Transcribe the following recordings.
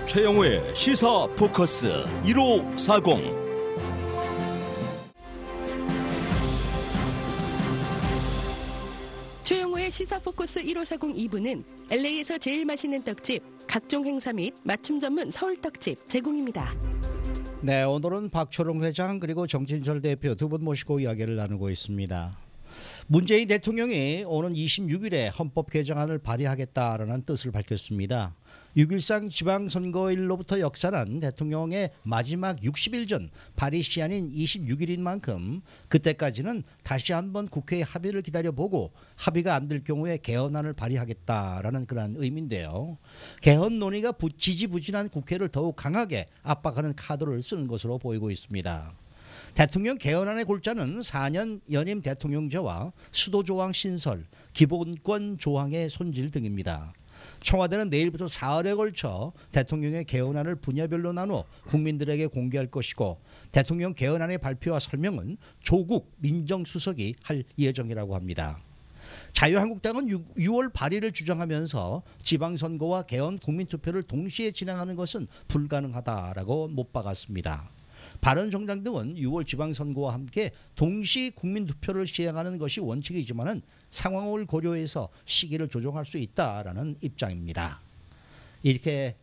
최영우의 시사 포커스 1540. 최영우의 시사 포커스 1540 2부는 LA에서 제일 맛있는 떡집, 각종 행사 및 맞춤 전문 서울 떡집 제공입니다. 네, 오늘은 박초롱 회장 그리고 정진철 대표 두 분 모시고 이야기를 나누고 있습니다. 문재인 대통령이 오는 26일에 헌법 개정안을 발의하겠다라는 뜻을 밝혔습니다. 6.13 지방선거일로부터 역사는 대통령의 마지막 60일 전 발의 시한인 26일인 만큼 그때까지는 다시 한번 국회의 합의를 기다려보고 합의가 안 될 경우에 개헌안을 발의하겠다라는 그런 의미인데요. 개헌 논의가 지지부진한 국회를 더욱 강하게 압박하는 카드를 쓰는 것으로 보이고 있습니다. 대통령 개헌안의 골자는 4년 연임 대통령제와 수도조항 신설, 기본권 조항의 손질 등입니다. 청와대는 내일부터 사흘에 걸쳐 대통령의 개헌안을 분야별로 나누어 국민들에게 공개할 것이고 대통령 개헌안의 발표와 설명은 조국 민정수석이 할 예정이라고 합니다. 자유한국당은 6월 발의를 주장하면서 지방선거와 개헌 국민투표를 동시에 진행하는 것은 불가능하다라고 못 박았습니다. 바른정당 등은 6월 지방선거와 함께 동시 국민투표를 시행하는 것이 원칙이지만은 상황을 고려해서 시기를 조정할 수 있다라는 입장입니다. 이렇게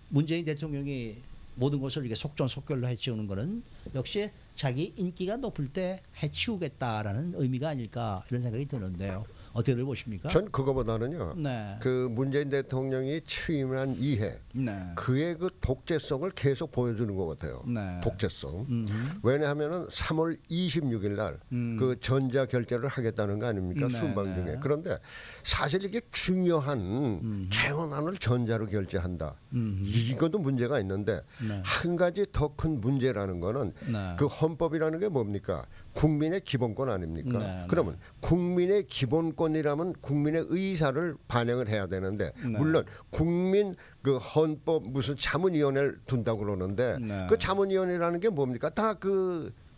문재인 대통령이 모든 것을 이렇게 속전속결로 해치우는 것은 역시 자기 인기가 높을 때 해치우겠다라는 의미가 아닐까 이런 생각이 드는데요. 어떻게들 보십니까? 전 그거보다는요. 네. 그 문재인 대통령이 취임한 이해, 네. 그의 그 독재성을 계속 보여주는 것 같아요. 네. 독재성. 왜냐하면은 3월 26일 날 그 전자 결제를 하겠다는 거 아닙니까? 네, 순방 네. 중에. 그런데 사실 이게 중요한 개헌안을 전자로 결제한다. 이것도 문제가 있는데 네. 한 가지 더 큰 문제라는 거는 네. 그 헌법이라는 게 뭡니까? 국민의 기본권 아닙니까? 네, 그러면 국민의 기본권이라면 국민의 의사를 반영을 해야 되는데 네. 물론 국민 그 헌법 무슨 자문위원회를 둔다고 그러는데 네. 그 자문위원회라는 게 뭡니까? 다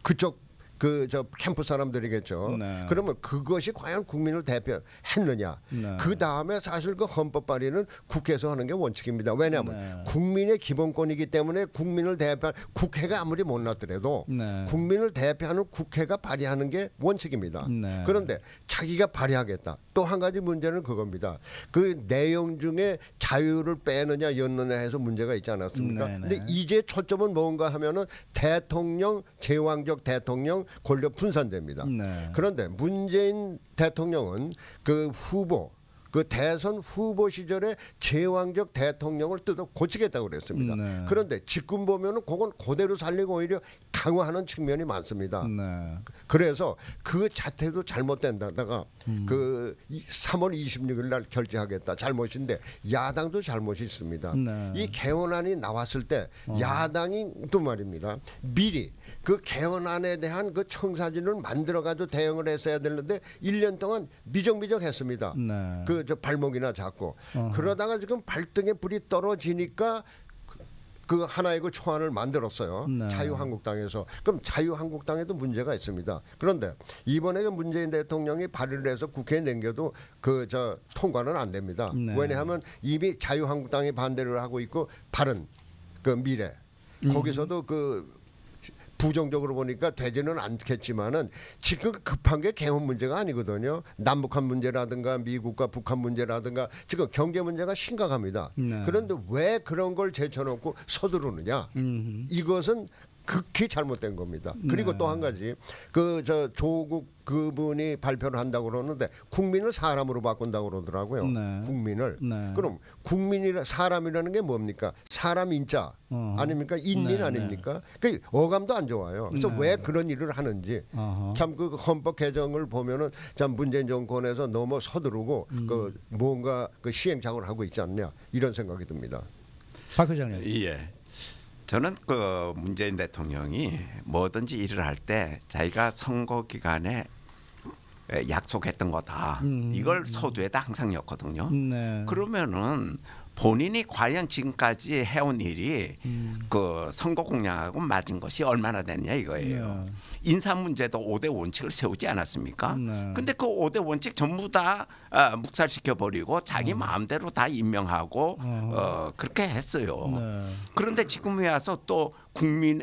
그쪽 그 저 캠프 사람들이겠죠. 네. 그러면 그것이 과연 국민을 대표했느냐? 네. 그 다음에 사실 그 헌법 발의는 국회에서 하는 게 원칙입니다. 왜냐하면 네. 국민의 기본권이기 때문에 국민을 대표한 국회가 아무리 못났더라도 네. 국민을 대표하는 국회가 발의하는 게 원칙입니다. 네. 그런데 자기가 발의하겠다. 또 한 가지 문제는 그겁니다. 그 내용 중에 자유를 빼느냐 였느냐 해서 문제가 있지 않았습니까? 네, 네. 근데 이제 초점은 뭔가 하면은 대통령 제왕적 대통령 권력 분산됩니다. 네. 그런데 문재인 대통령은 그 후보 그 대선 후보 시절에 제왕적 대통령을 뜯어 고치겠다고 그랬습니다. 네. 그런데 지금 보면은 그건 그대로 살리고 오히려 강화하는 측면이 많습니다. 네. 그래서 그 자태도 잘못된다다가 그 3월 26일 날 결제하겠다 잘못인데 야당도 잘못이 있습니다. 네. 이 개헌안이 나왔을 때 야당이 또 말입니다. 미리 그 개헌안에 대한 그 청사진을 만들어가지고 대응을 했어야 되는데 1년 동안 미적미적했습니다. 네. 그 저 발목이나 잡고 그러다가 지금 발등에 불이 떨어지니까 그 하나의 그 초안을 만들었어요. 네. 자유한국당에서. 그럼 자유한국당에도 문제가 있습니다. 그런데 이번에 그 문재인 대통령이 발의를 해서 국회에 남겨도 그 저 통과는 안 됩니다. 네. 왜냐하면 이미 자유한국당이 반대를 하고 있고 바른 그 미래 거기서도 그 부정적으로 보니까 되지는 않겠지만은 지금 급한 게 개헌 문제가 아니거든요. 남북한 문제라든가 미국과 북한 문제라든가 지금 경제 문제가 심각합니다. 네. 그런데 왜 그런 걸 제쳐놓고 서두르느냐? 이것은 극히 잘못된 겁니다. 그리고 네. 또 한 가지 그 저 조국 그분이 발표를 한다고 그러는데 국민을 사람으로 바꾼다고 그러더라고요. 네. 국민을. 네. 그럼 국민이라 사람이라는 게 뭡니까? 사람 인자 아닙니까? 인민 네, 아닙니까? 그 어감도 안 좋아요. 그래서 네. 왜 그런 일을 하는지 참 그 헌법 개정을 보면은 참 문재인 정권에서 너무 서두르고 그 뭔가 그 시행착오를 하고 있지 않냐 이런 생각이 듭니다. 박 회장님. 예. 저는 그 문재인 대통령이 뭐든지 일을 할 때 자기가 선거 기간에 약속했던 거다. 이걸 서두에다 항상 엮거든요. 네. 그러면은 본인이 과연 지금까지 해온 일이 그 선거 공약하고 맞은 것이 얼마나 됐냐 이거예요. 네. 인사 문제도 5대 원칙을 세우지 않았습니까? 네. 근데 그 5대 원칙 전부 다 묵살시켜 버리고 자기 마음대로 다 임명하고 그렇게 했어요. 네. 그런데 지금에 와서 또 국민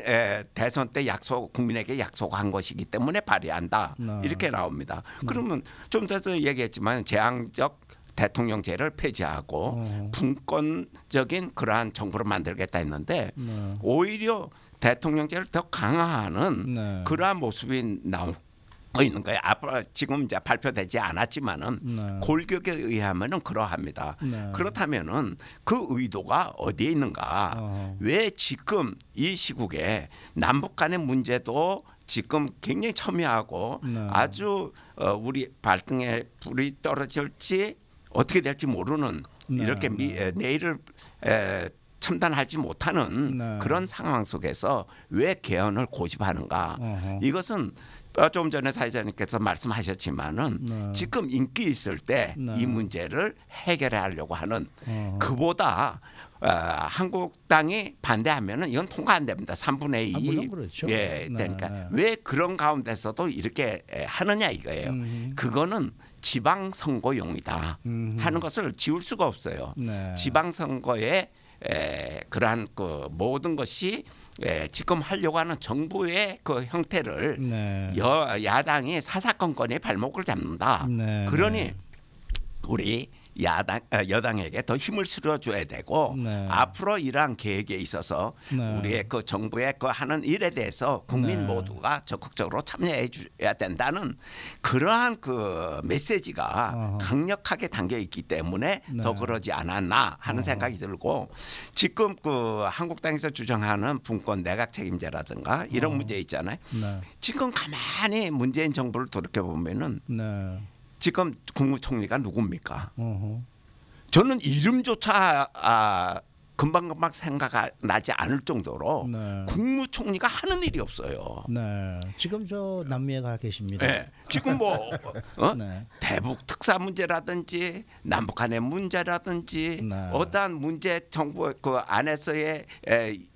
대선 때 국민에게 약속한 것이기 때문에 발의한다. 네. 이렇게 나옵니다. 그러면 좀 전에 얘기했지만 재앙적 대통령제를 폐지하고 분권적인 그러한 정부를 만들겠다 했는데 네. 오히려 대통령제를 더 강화하는 네. 그러한 모습이 나오고 있는 거예요. 앞으로 지금 이제 발표되지 않았지만은 네. 골격에 의하면은 그러합니다. 네. 그렇다면은 그 의도가 어디에 있는가? 왜 지금 이 시국에 남북 간의 문제도 지금 굉장히 첨예하고 네. 아주 우리 발등에 불이 떨어질지 어떻게 될지 모르는 네. 이렇게 내일을 첨단하지 못하는 네. 그런 상황 속에서 왜 개헌을 고집하는가? 이것은 좀 전에 사회자님께서 말씀하셨지만은 네. 지금 인기 있을 때 이 네. 문제를 해결하려고 하는 그보다 한국당이 반대하면은 이건 통과 안 됩니다. 3분의 2. 물론 그렇죠. 예, 네, 그러니까 네. 왜 그런 가운데서도 이렇게 하느냐 이거예요. 그거는 지방선거용이다 하는 것을 지울 수가 없어요. 네. 지방선거에 그러한 그 모든 것이 지금 하려고 하는 정부의 그 형태를 네. 야당이 사사건건에 발목을 잡는다. 네. 그러니 우리 여당에게 더 힘을 실어줘야 되고 네. 앞으로 이러한 계획에 있어서 네. 우리의 그 정부의 그 하는 일에 대해서 국민 네. 모두가 적극적으로 참여해 줘야 된다는 그러한 그 메시지가 강력하게 담겨 있기 때문에 네. 더 그러지 않았나 하는 생각이 들고 지금 그 한국당에서 주장하는 분권 내각 책임제라든가 이런 문제 있잖아요. 네. 지금 가만히 문재인 정부를 돌이켜 보면은 네. 지금 국무총리가 누굽니까? 어허. 저는 이름조차 금방금방 생각나지 않을 정도로 네. 국무총리가 하는 일이 없어요. 네. 지금 저 남미에 가 계십니다. 네. 지금 뭐 네. 대북 특사 문제라든지 남북한의 문제라든지 네. 어떠한 문제 정부 그 안에서의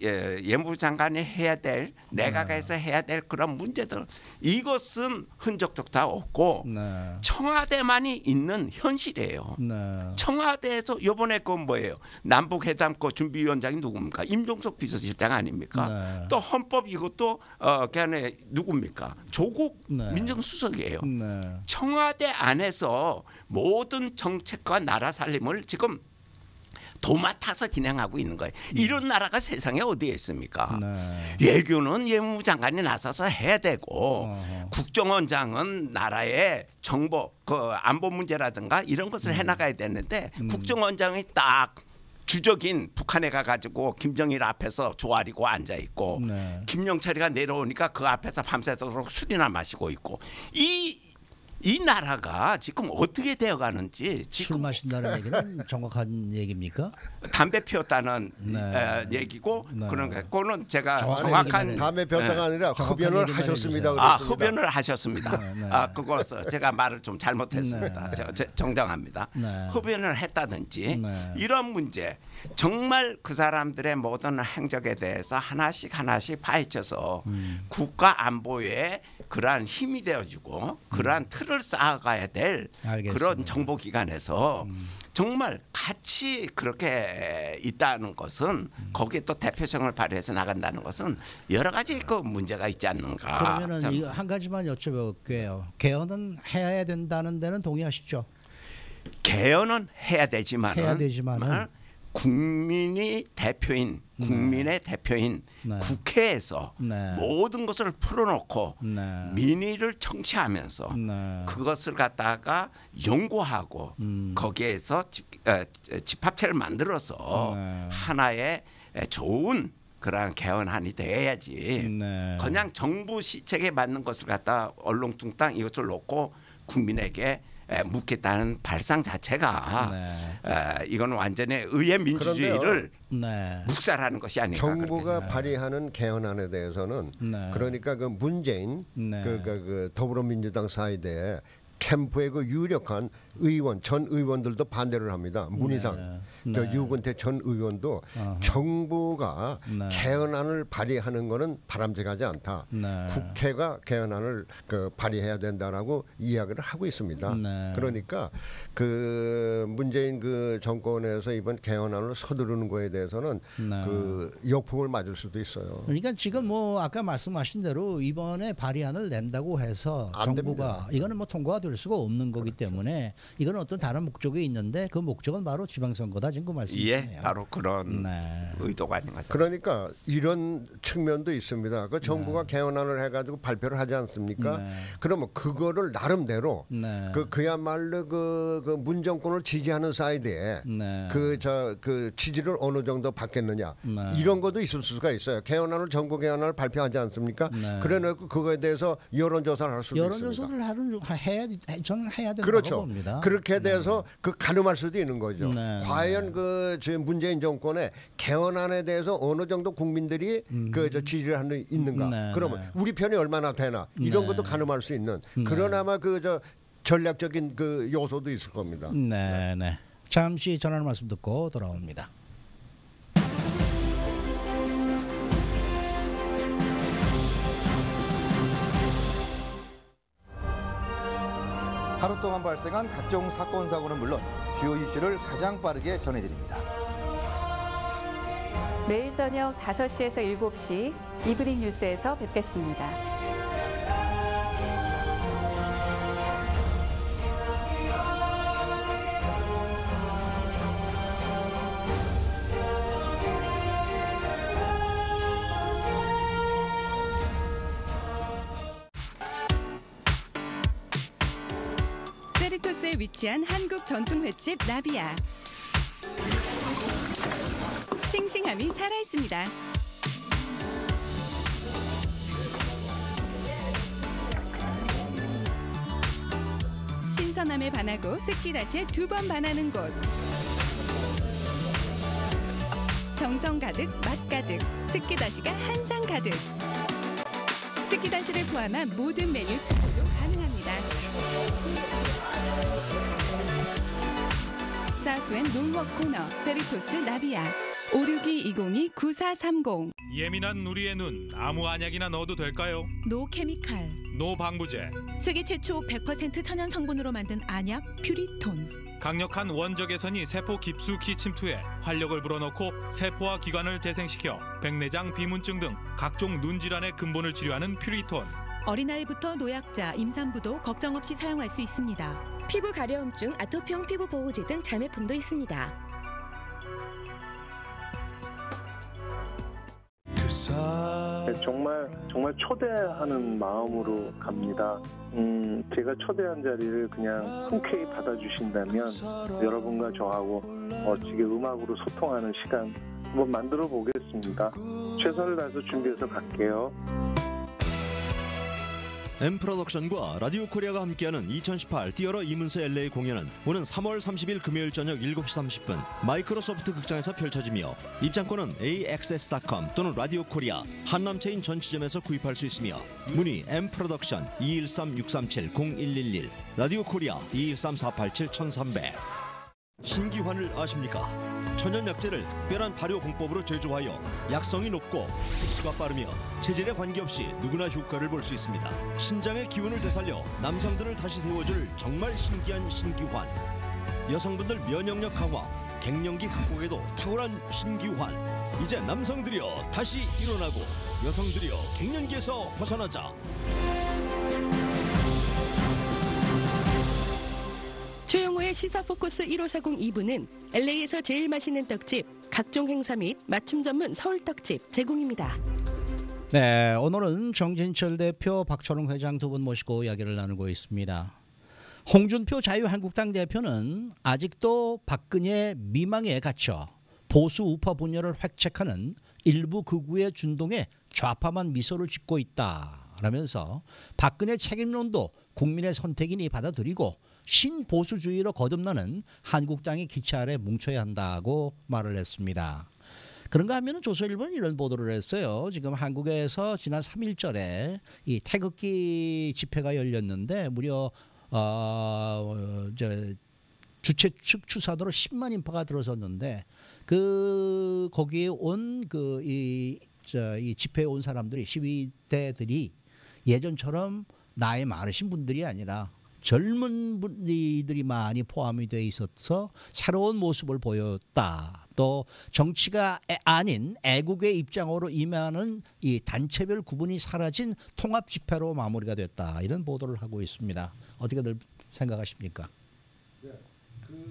예무부 장관이 해야 될 내각에서 해야 될 그런 문제들 이것은 흔적조차 없고 네. 청와대만이 있는 현실이에요. 네. 청와대에서 이번에 그 뭐예요? 남북 회담 그 준비위원장이 누굽니까? 임종석 비서실장 아닙니까? 네. 또 헌법 이것도 걔네 누굽니까? 조국 네. 민정수석이에요. 네. 청와대 안에서 모든 정책과 나라 살림을 지금 도맡아서 진행하고 있는 거예요. 이런 나라가 세상에 어디에 있습니까? 네. 외교는 예무부 장관이 나서서 해야 되고 국정원장은 나라의 정보, 그 안보 문제라든가 이런 것을 해나가야 되는데 국정원장이 딱 주적인 북한에 가가지고 김정일 앞에서 조아리고 앉아 있고 네. 김영철이가 내려오니까 그 앞에서 밤새도록 술이나 마시고 있고 이 나라가 지금 어떻게 되어가는지 술 지금 마신다는 얘기는 정확한 얘기입니까? 담배 피웠다는 네. 얘기고 네. 그런 거. 그거는 제가 정확한 정확한 얘기만 다음에 폈다가 아니라 정확한 흡연을 얘기만 하셨습니다. 해주세요. 그랬습니다. 흡연을 하셨습니다. 네. 그거서 제가 말을 좀 잘못했습니다. 정정합니다. 네. 흡연을 했다든지 네. 이런 문제 정말 그 사람들의 모든 행적에 대해서 하나씩 파헤쳐서 국가 안보에 그러한 힘이 되어주고 그러한 틀을 쌓아가야 될 알겠습니다. 그런 정보기관에서 정말 같이 그렇게 있다는 것은 거기에 또 대표성을 발휘해서 나간다는 것은 여러 가지 그 문제가 있지 않는가. 그러면은 이거 한 가지만 여쭤볼게요. 개헌은 해야 된다는 데는 동의하시죠? 개헌은 해야 되지만은 국민의 대표인 네. 국회에서 네. 모든 것을 풀어놓고 네. 민의를 청취하면서 네. 그것을 갖다가 연구하고 거기에서 집합체를 만들어서 네. 하나의 좋은 그런 개헌안이 돼야지. 네. 그냥 정부 시책에 맞는 것을 갖다 얼렁뚱땅 이것을 놓고 국민에게 묻겠다는 발상 자체가 이건 완전히 의회 민주주의를 네. 묵살하는 것이 아닌가. 정부가 발의하는 개헌안에 대해서는 네. 그러니까 그 문재인 네. 그 더불어민주당 사이드에 캠프의 그 유력한 의원 전 의원들도 반대를 합니다. 문희상 저 유근태 전 의원도 정부가 개헌안을 발의하는 것은 바람직하지 않다. 국회가 개헌안을 발의해야 된다라고 이야기를 하고 있습니다. 그러니까 그 문재인 그 정권에서 이번 개헌안을 서두르는 거에 대해서는 그 역풍을 맞을 수도 있어요. 그러니까 지금 뭐 아까 말씀하신 대로 이번에 발의안을 낸다고 해서 정부가 이거는 뭐 통과가 될 수가 없는 거기 때문에 이거는 어떤 다른 목적이 있는데 그 목적은 바로 지방선거다 지금 그 말씀이시네요. 예, 바로 그런 의도가 아닌가. 그러니까 이런 측면도 있습니다. 그 정부가 개헌안을 해가지고 발표를 하지 않습니까? 그러면 그거를 나름대로 그야말로 그 문정권을 지지하는 사이드에 그 지지를 어느 정도 받겠느냐 이런 것도 있을 수가 있어요. 개헌안을 정부 개헌안을 발표하지 않습니까? 그래놓고 그거에 대해서 여론조사를 할 수도 있습니다. 여론조사를 저는 해야 된다고 그렇죠. 봅니다. 그렇게 돼서 그 가늠할 수도 있는 거죠. 과연 그 지금 문재인 정권의 개헌안에 대해서 어느 정도 국민들이 그 지지를 하는 있는가? 그러면 우리 편이 얼마나 되나 이런 것도 가늠할 수 있는 그런 아마 그 전략적인 그 요소도 있을 겁니다. 네. 잠시 전하는 말씀 듣고 돌아옵니다. 하루 동안 발생한 각종 사건 사고는 물론 주요 이슈를 가장 빠르게 전해드립니다. 매일 저녁 5시에서 7시 이브닝 뉴스에서 뵙겠습니다. 세리토스에 위치한 한국 전통 횟집 나비야. 싱싱함이 살아있습니다. 신선함에 반하고 스키다시에 2번 반하는 곳. 정성 가득, 맛 가득, 스키다시가 한상 가득. 스키다시를 포함한 모든 메뉴 투표도 가능합니다. 사수엔 놀워 코너 세리토스 나비야 562-202-9430. 예민한 누리의 눈 아무 안약이나 넣어도 될까요? 노 케미칼, 노 방부제, 세계 최초 100% 천연 성분으로 만든 안약 퓨리톤. 강력한 원적 개선이 세포 깊숙이 침투해 활력을 불어넣고 세포와 기관을 재생시켜 백내장, 비문증 등 각종 눈 질환의 근본을 치료하는 퓨리톤. 어린아이부터 노약자, 임산부도 걱정 없이 사용할 수 있습니다. 피부 가려움증, 아토피형 피부 보호제 등 자매품도 있습니다. 정말 초대하는 마음으로 갑니다. 제가 초대한 자리를 그냥 흔쾌히 받아주신다면 여러분과 저하고 지금 음악으로 소통하는 시간 한번 만들어 보겠습니다. 최선을 다해서 준비해서 갈게요. M프로덕션과 라디오 코리아가 함께하는 2018 띄어러 이문세 LA 공연은 오는 3월 30일 금요일 저녁 7시 30분 마이크로소프트 극장에서 펼쳐지며 입장권은 AXS.com 또는 라디오 코리아, 한남체인 전 지점에서 구입할 수 있으며 문의 M프로덕션 213-637-0111 라디오 코리아 213-487-1300. 신기환을 아십니까? 천연 약재를 특별한 발효 공법으로 제조하여 약성이 높고 흡수가 빠르며 체질에 관계없이 누구나 효과를 볼 수 있습니다. 신장의 기운을 되살려 남성들을 다시 세워줄 정말 신기한 신기환. 여성분들 면역력 강화, 갱년기 극복에도 탁월한 신기환. 이제 남성들이여 다시 일어나고 여성들이여 갱년기에서 벗어나자. 최영호의 시사포커스 1540 2부는 LA에서 제일 맛있는 떡집, 각종 행사 및 맞춤 전문 서울떡집 제공입니다. 네, 오늘은 정진철 대표, 박초롱 회장 두 분 모시고 이야기를 나누고 있습니다. 홍준표 자유한국당 대표는 아직도 박근혜 미망에 갇혀 보수 우파 분열을 획책하는 일부 극우의 준동에 좌파만 미소를 짓고 있다라면서 박근혜 책임론도 국민의 선택이니 받아들이고 신보수주의로 거듭나는 한국당의 기체 아래 뭉쳐야 한다고 말을 했습니다. 그런가 하면 조선일보는 이런 보도를 했어요. 지금 한국에서 지난 3일절에 이 태극기 집회가 열렸는데 무려 주최 측 추산으로 10만 인파가 들어섰는데 거기에 온 이 집회에 온 사람들이 시위대들이 예전처럼 나이 많으신 분들이 아니라 젊은 분들이 많이 포함이 돼 있어서 새로운 모습을 보였다. 또 정치가 아닌 애국의 입장으로 임하는 이 단체별 구분이 사라진 통합 집회로 마무리가 됐다. 이런 보도를 하고 있습니다. 어떻게들 생각하십니까?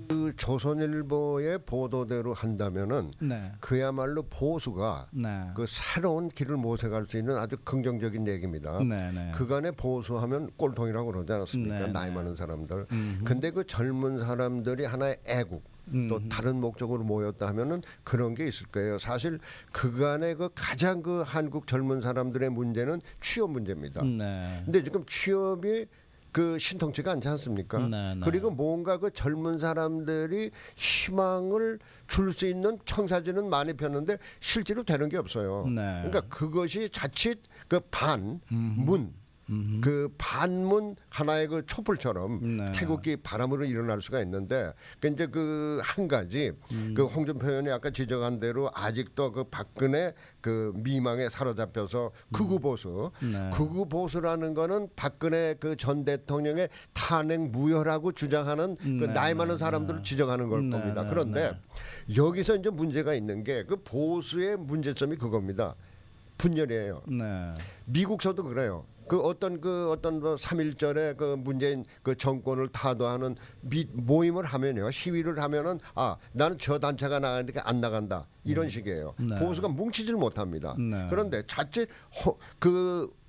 그 조선일보의 보도대로 한다면은 네. 그야말로 보수가 네. 그 새로운 길을 모색할 수 있는 아주 긍정적인 얘기입니다. 네, 네. 그간에 보수하면 꼴통이라고 그러지 않았습니까? 네, 나이 네. 많은 사람들. 근데 그 젊은 사람들이 하나의 애국 또 다른 목적으로 모였다 하면은 그런 게 있을 거예요. 사실 그간에 그 가장 그 한국 젊은 사람들의 문제는 취업 문제입니다. 네. 근데 지금 취업이 그 신통치가 않지 않습니까? 네, 네. 그리고 뭔가 그 젊은 사람들이 희망을 줄 수 있는 청사진은 많이 폈는데 실제로 되는 게 없어요. 네. 그러니까 그것이 자칫 그 반문 그 반문 하나의 그 촛불처럼 네. 태극기 바람으로 일어날 수가 있는데 그 이제 그 한 가지 그 홍준표 의원이 아까 지적한 대로 아직도 그 박근혜 그 미망에 사로잡혀서 극우 보수 네. 극우 보수라는 거는 박근혜 그 전 대통령의 탄핵 무효라고 주장하는 그 네, 나이 많은 네, 사람들을 지적하는 걸 네, 겁니다. 네, 그런데 여기서 이제 문제가 있는 게 그 보수의 문제점이 그겁니다. 분열이에요. 네. 미국서도 그래요. 그 어떤 뭐 3.1절에 그 문재인 그 정권을 타도하는 모임을 하면요, 시위를 하면은 나는 저 단체가 나가니까 안 나간다 이런 식이에요. 네. 보수가 뭉치질 못합니다. 네. 그런데 자칫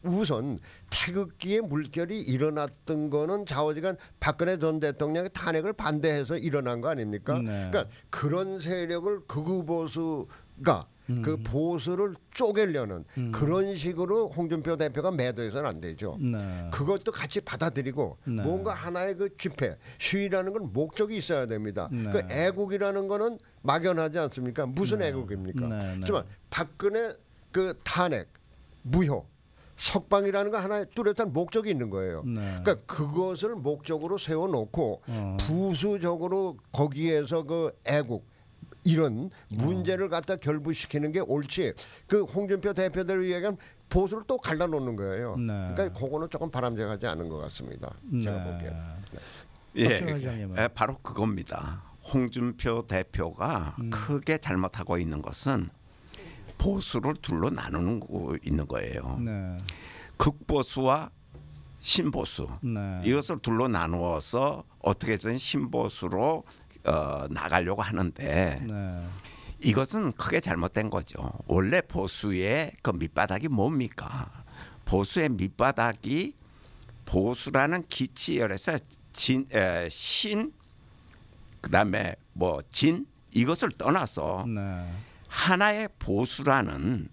우선 태극기의 물결이 일어났던 거는 좌우지간 박근혜 전 대통령의 탄핵을 반대해서 일어난 거 아닙니까? 네. 그러니까 그런 세력을 극우 보수가 그 보수를 쪼개려는 그런 식으로 홍준표 대표가 매도해서는 안 되죠. 네. 그것도 같이 받아들이고 네. 뭔가 하나의 그 집회, 시위라는 건 목적이 있어야 됩니다. 네. 그 애국이라는 거는 막연하지 않습니까? 무슨 애국입니까? 네. 하지만 박근혜 그 탄핵, 무효, 석방이라는 거 하나의 뚜렷한 목적이 있는 거예요. 네. 그러니까 그것을 목적으로 세워놓고 부수적으로 거기에서 그 애국 이런 문제를 갖다 결부시키는 게 옳지. 그 홍준표 대표대로 얘기하면 보수를 또 갈라놓는 거예요. 네. 그러니까 그거는 조금 바람직하지 않은 것 같습니다. 제가 보기엔. 예, 바로 그겁니다. 홍준표 대표가 크게 잘못하고 있는 것은 보수를 둘로 나누는 있는 거예요. 네. 극보수와 신보수. 네. 이것을 둘로 나누어서 어떻게든 신보수로 나가려고 하는데 네. 이것은 크게 잘못된 거죠. 원래 보수의 그 밑바닥이 뭡니까? 보수의 밑바닥이 보수라는 기치열에서 신 그다음에 뭐 진 이것을 떠나서 네. 하나의 보수라는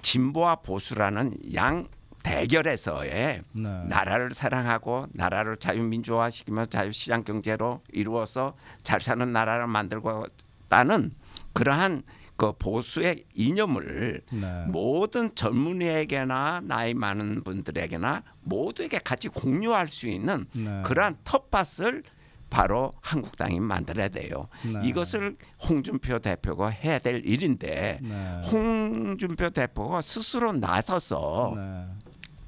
진보와 보수라는 양 대결에서의 네. 나라를 사랑하고 나라를 자유민주화시키며 자유시장 경제로 이루어서 잘 사는 나라를 만들고다는 그러한 그 보수의 이념을 네. 모든 젊은이에게나 나이 많은 분들에게나 모두에게 같이 공유할 수 있는 네. 그러한 텃밭을 바로 한국당이 만들어야 돼요. 네. 이것을 홍준표 대표가 해야 될 일인데 네. 홍준표 대표가 스스로 나서서 네.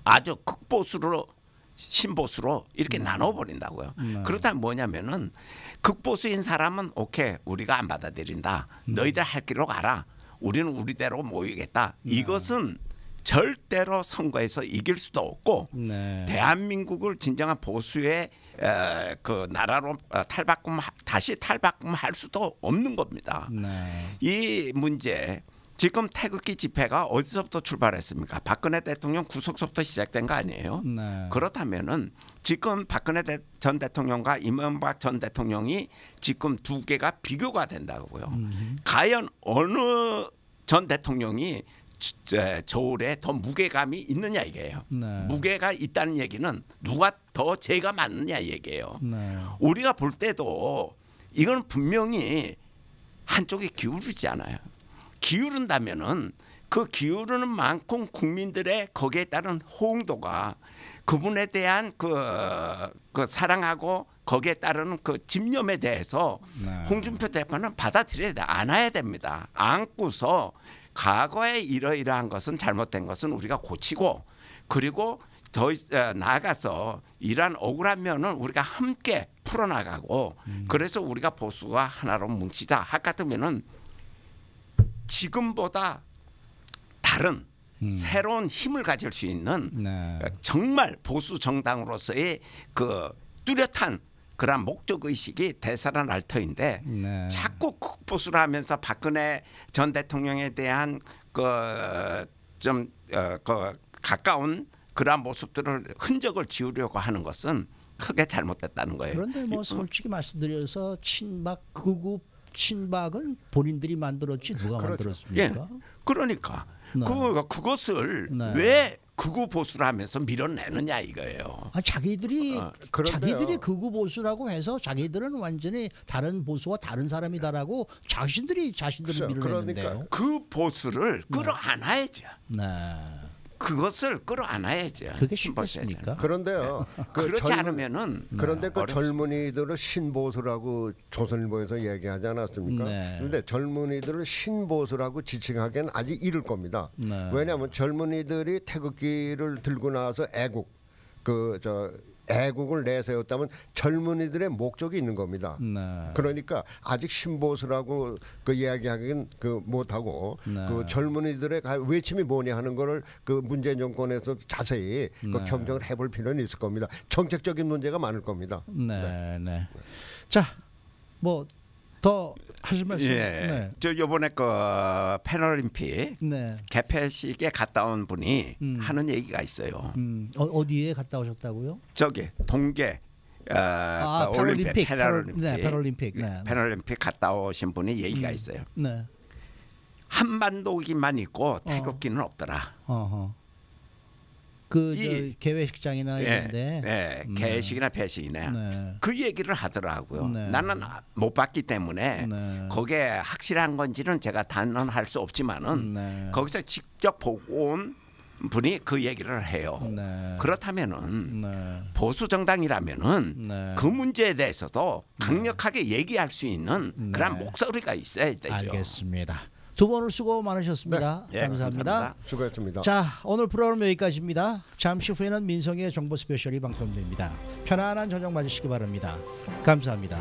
아주 극보수로 신보수로 이렇게 나눠버린다고요. 네. 그렇다면 뭐냐면은 극보수인 사람은 오케이 우리가 안 받아들인다. 너희들 할 길로 가라. 우리는 우리대로 모이겠다. 이것은 절대로 선거에서 이길 수도 없고 네. 대한민국을 진정한 보수의 그 나라로 다시 탈바꿈할 수도 없는 겁니다. 네. 이 문제 지금 태극기 집회가 어디서부터 출발했습니까? 박근혜 대통령 구속서부터 시작된 거 아니에요? 네. 그렇다면은 지금 박근혜 전 대통령과 이명박 전 대통령이 지금 두 개가 비교가 된다고요. 과연 어느 전 대통령이 저울에 더 무게감이 있느냐 이게요. 네. 무게가 있다는 얘기는 누가 더 죄가 많느냐 얘기예요. 네. 우리가 볼 때도 이건 분명히 한쪽에 기울이지 않아요. 기울인다면은 그 기울어는 만큼 국민들의 거기에 따른 호응도가 그분에 대한 그 사랑하고 거기에 따르는 그 집념에 대해서 홍준표 대표는 받아들여야 돼. 안아야 됩니다. 안고서 과거에 이러이러한 것은 잘못된 것은 우리가 고치고 그리고 더 나아가서 이러한 억울한 면은 우리가 함께 풀어나가고 그래서 우리가 보수가 하나로 뭉치자 할 같으면은 지금보다 다른 새로운 힘을 가질 수 있는 정말 보수 정당으로서의 그 뚜렷한 그런 목적 의식이 되살아날 터인데 자꾸 극보수를 하면서 박근혜 전 대통령에 대한 좀 가까운 그러한 모습들을 흔적을 지우려고 하는 것은 크게 잘못됐다는 거예요. 그런데 뭐 솔직히 말씀드려서 극우 친박은 본인들이 만들었지 누가 만들었습니까? 예, 그러니까 그것을 왜 극우 보수를 하면서 밀어내느냐 이거예요. 자기들이 극우 보수라고 해서 자기들은 완전히 다른 보수와 다른 사람이다라고 자신들을 밀어내는데요. 그러니까 그 보수를 끌어안아야죠. 그것을 끌어안아야죠. 그게 쉽겠습니까? 그런데요. 그렇지 않으면은 그런데 그 젊은이들을 신보수라고 조선일보에서 얘기하지 않았습니까? 그런데 젊은이들을 신보수라고 지칭하기엔 아직 이를 겁니다. 왜냐하면 젊은이들이 태극기를 들고 나와서 애국을 내세웠다면 젊은이들의 목적이 있는 겁니다. 그러니까 아직 신보수라고 그 이야기하기는 못하고 그 젊은이들의 외침이 뭐냐 하는 거를 그 문재인 정권에서 자세히 그 경정을 해볼 필요는 있을 겁니다. 정책적인 문제가 많을 겁니다. 자, 뭐 더 하실 말씀? 저 이번에 그 패럴림픽 개폐식에 갔다 온 분이 하는 얘기가 있어요. 어디에 갔다 오셨다고요? 저기 동계 패럴림픽 갔다 오신 분이 얘기가 있어요. 한반도기만 있고 태극기는 없더라. 개회식장이나 이런데 개회식이나 배식이나 그 얘기를 하더라고요. 나는 못 봤기 때문에 거기에 확실한 건지는 제가 단언할 수 없지만은 거기서 직접 보고 온 분이 그 얘기를 해요. 그렇다면은 보수 정당이라면은 그 문제에 대해서도 강력하게 얘기할 수 있는 그런 목소리가 있어야 되죠. 알겠습니다. 두 분 오늘 수고 많으셨습니다. 감사합니다. 수고했습니다. 자, 오늘 프로그램 여기까지입니다. 잠시 후에는 민성의 정보 스페셜이 방송됩니다. 편안한 저녁 맞으시기 바랍니다. 감사합니다.